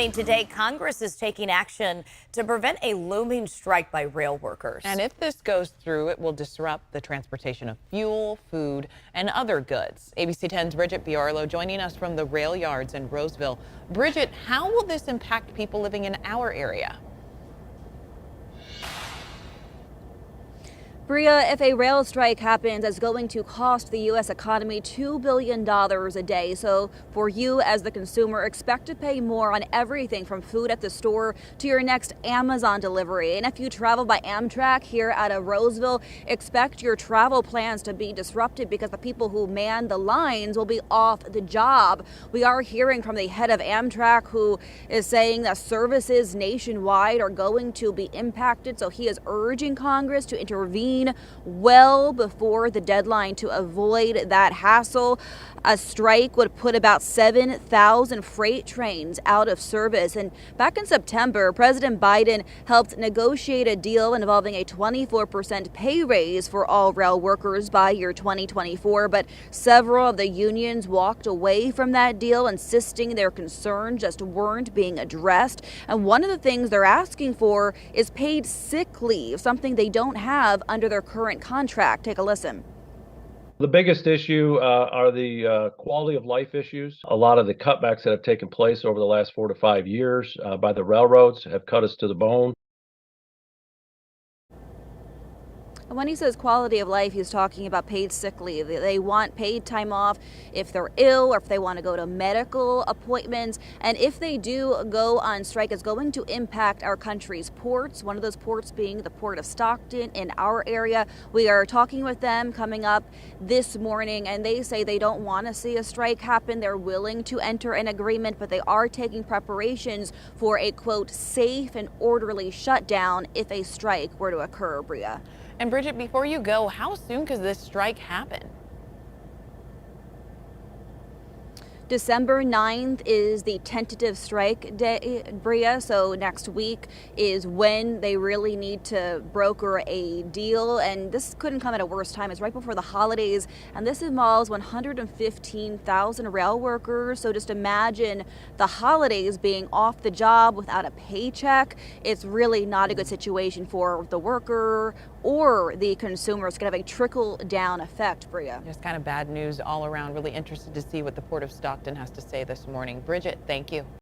Today, Congress is taking action to prevent a looming strike by rail workers. And if this goes through, it will disrupt the transportation of fuel, food, and other goods. ABC 10's Bridget Biarlo joining us from the rail yards in Roseville. Bridget, how will this impact people living in our area? Bria, if a rail strike happens, it's going to cost the U.S. economy $2 billion a day. So for you as the consumer, expect to pay more on everything from food at the store to your next Amazon delivery. And if you travel by Amtrak here out of Roseville, expect your travel plans to be disrupted because the people who man the lines will be off the job. We are hearing from the head of Amtrak who is saying that services nationwide are going to be impacted. So he is urging Congress to intervene well before the deadline to avoid that hassle. A strike would put about 7,000 freight trains out of service. And back in September, President Biden helped negotiate a deal involving a 24% pay raise for all rail workers by year 2024. But several of the unions walked away from that deal, insisting their concerns just weren't being addressed. And one of the things they're asking for is paid sick leave, something they don't have under their current contract. Take a listen. The biggest issue are the quality of life issues. A lot of the cutbacks that have taken place over the last 4 to 5 years by the railroads have cut us to the bone. When he says quality of life, he's talking about paid sick leave. They want paid time off if they're ill or if they want to go to medical appointments. And if they do go on strike, it's going to impact our country's ports, one of those ports being the Port of Stockton in our area. We are talking with them coming up this morning, and they say they don't want to see a strike happen. They're willing to enter an agreement, but they are taking preparations for a, quote, safe and orderly shutdown if a strike were to occur, Bria. And Bridget, before you go, how soon could this strike happen? December 9th is the tentative strike day, Bria. So next week is when they really need to broker a deal. And this couldn't come at a worse time. It's right before the holidays. And this involves 115,000 rail workers. So just imagine the holidays being off the job without a paycheck. It's really not a good situation for the worker or the consumer. It's going to have a trickle-down effect, Bria. Just kind of bad news all around. Really interested to see what the Port of Stockton has to say this morning. Bridget, thank you.